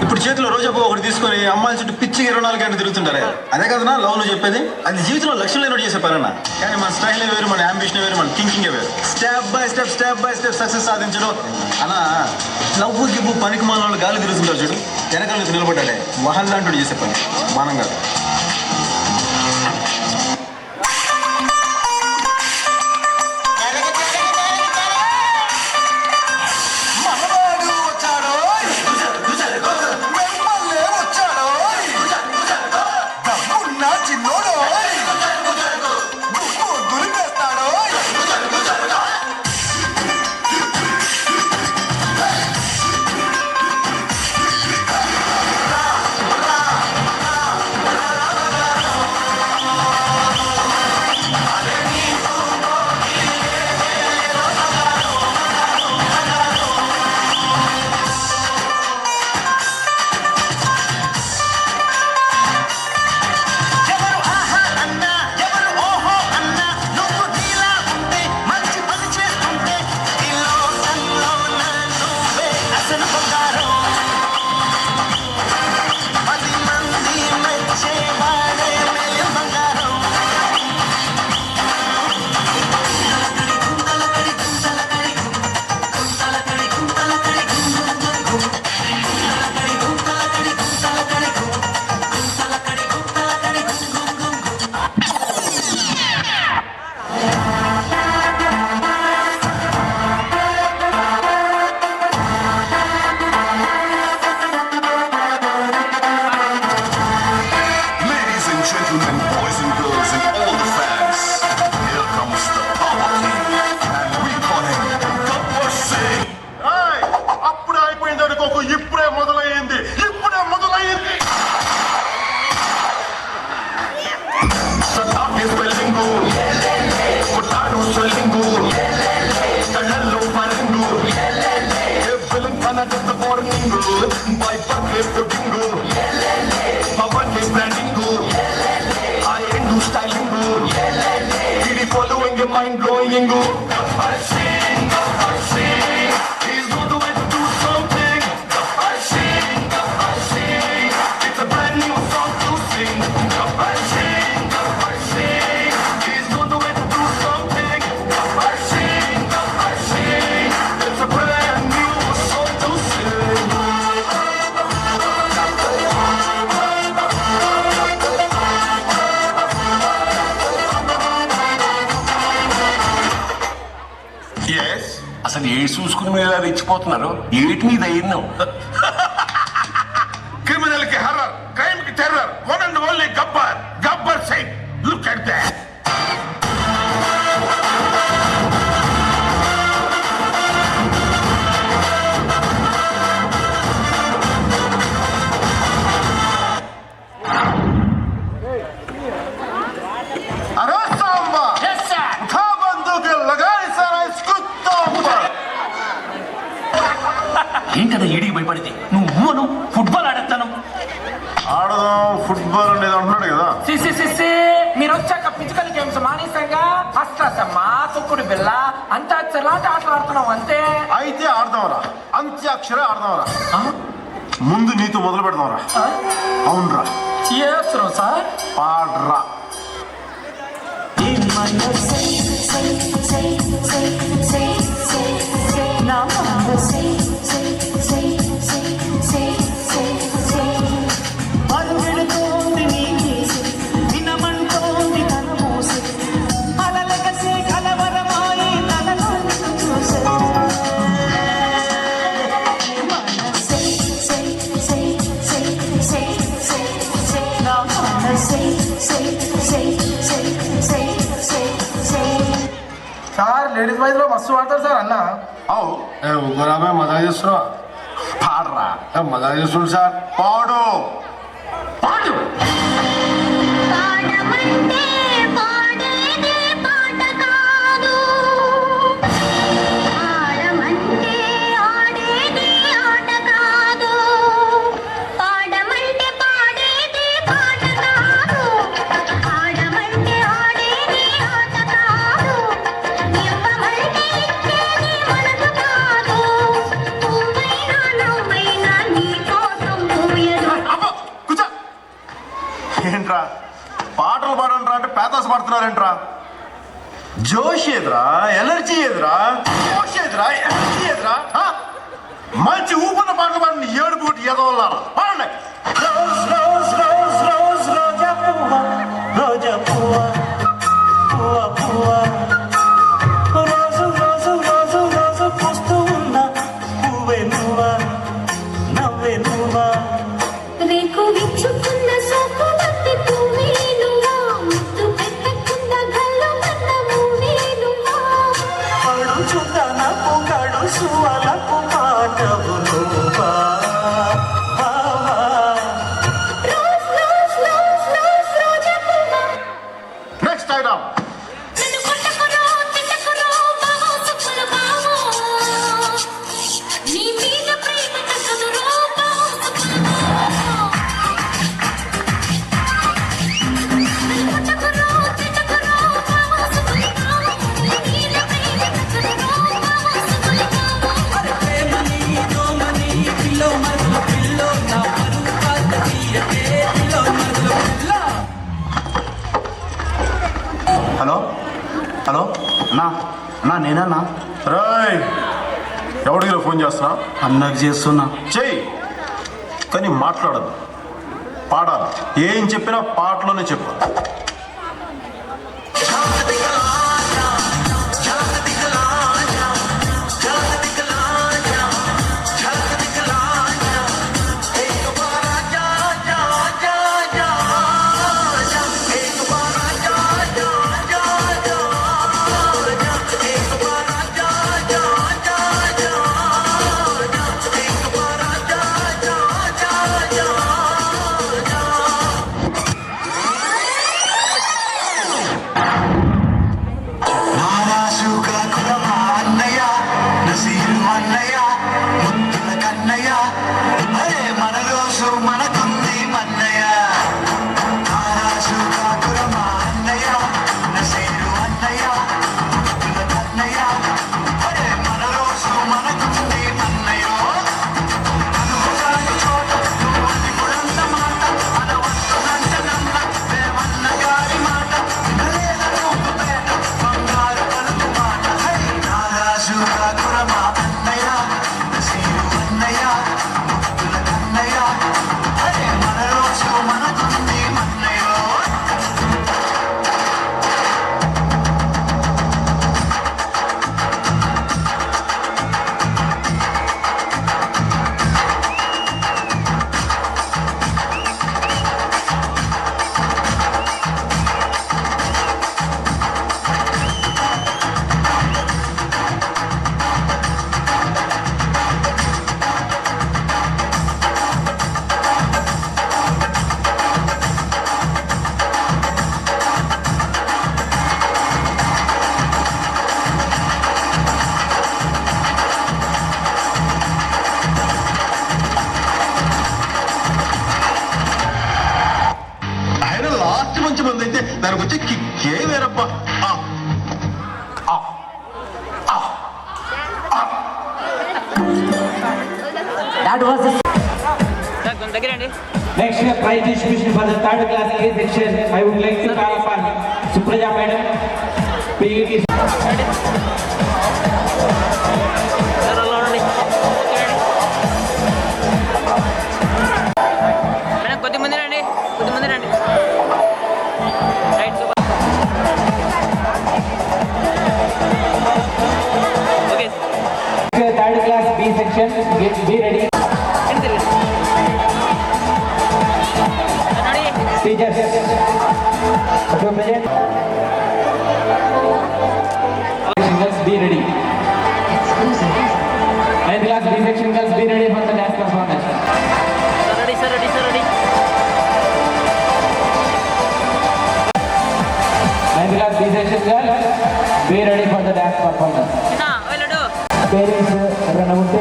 ఇప్పుడు చేతిలో రోజా పువ్వు ఒకటి తీసుకొని అమ్మాయిల చుట్టూ పిచ్చిగా 24 గంటలు తిరుగుతుంటారే, అదే కదనా లవ్ నువ్వు చెప్పేది? అది జీవితంలో లక్ష్యం లేనోడు చేసే పనన్నా. కానీ మన స్టైల్ వేరు, మన అంబిషన్ వేరు, మన థింకింగ్ వేరు. స్టెప్ బై స్టెప్ సక్సెస్ సాధించడం అలా. లవ్ గివ్వు పనికి మన వాళ్ళు గాలి తిరుగుతుంటారు చూడు, వెనకాల నుంచి నిలబడ్డాడే వాళ్ళ లాంటి చేసే పని, మనం కాదు. Mind blowing and go. It's a brand new song to sing. He's gonna do something. It's a brand new song to sing. Yes. అసలు ఏ చూసుకుని మీరు ఇలా రెచ్చిపోతున్నారు? ఏటి మీ ధైర్యం? Criminal ki horror, crime ki terror, one and only Gabbar Singh. Look at that. अरे सांबा, उठा बंदूक लगाई सारा इसको तोड़. ఏంటదా ఈడికి భయపడితే నువ్వు ఫుట్బాల్ ఆడేస్తాను. ఆడదాం ఫుట్బాల్ అనేది అంటున్నాడు కదా. మీరు వచ్చాక ఫిజికల్ గేమ్స్ మానేసంగా అష్టాచమ్మ తొక్కుడు బిల్ల అంత్యాక్షరి లాంటి ఆటలు ఆడుతున్నాం అంతే. అయితే ఆడదాంరా, అంత్యాక్షరే ఆడదాంరా. ముందు నీతో మొదలు పెడదాంరా. అవునరా, ఏ అవసరం సార్? పాడ్రా. సార్ లేడీస్ బాయ్స్ లో మస్తు వాడతారు సార్ అన్న. అవు ఊరామే మజా చేస్తున్నావా? పాడరా, మజా చేస్తున్నాడు సార్. పాడు పాడు. ఏంట్రా పాటలు పాడంట్రా అంటే పేతాస్ పడుతున్నారేంట్రా జోష్ ఏదిరా ఎనర్జీ ఏదిరా జోష్ ఏదిరా ఎనర్జీ ఏదిరా మంచి ఊపిన పాటలు పాడండి ఏడుపు ఎదవల్లారా పాడండి రోజ్ రోజ్ రోజ్ రోజ్ రోజా పువ్వా రోజా పువ్వా పువ్వా పువ్వా రోజు రోజు రోజు రోజు పూస్తూ ఉన్న పువ్వే నువ్వా నవ్వే నువ్వా రేకు విచ్చుకున్న సోపు బంతి పువ్వే నువ్వా ముద్దు పెట్టకున్న గల్లు మన్న పువ్వే నువ్వా పడుచుదన పొగడు సువలకు పాటవు నువ్వా రోజ్ రోజ్ రోజ్ రోజ్ రోజా పువ్వా నెక్స్ట్ ఐటమ్ నన్ను కొట్టకురో తిట్టకురో బావో సుప్పుల బావో నీ మీద ప్రేమ తగ్గదురో బావో సుప్పుల బావో నన్ను కొట్టకురో తిట్టకురో బావో సుప్పుల బావో నీ మీద ప్రేమ తగ్గదురో బావో సుప్పుల బావో హలో హలో అన్నా అన్నా నేనన్నా రాయ్ ఎవడికి ఫోన్ చేస్తున్నా అన్నకు చేస్తున్నా చెయ్యి కానీ మాట్లాడదు పాడాలి ఏం చెప్పినా పాటలోనే చెప్పు దానికి వచ్చే కిక్కే వేరప్ప Next prize distribution for the third class A section. I would like to call upon Supraja Madam, PET. Madam కొద్దిమంది రండి right okay Third class B section, be ready. Teachers, okay, present. Girls, be ready. Ninth class B section girls, be ready for the dance performance. Sir, ready. Ninth class B section girls, be ready for the dance performance. చిన్న వెళ్ళడు Parents, run out.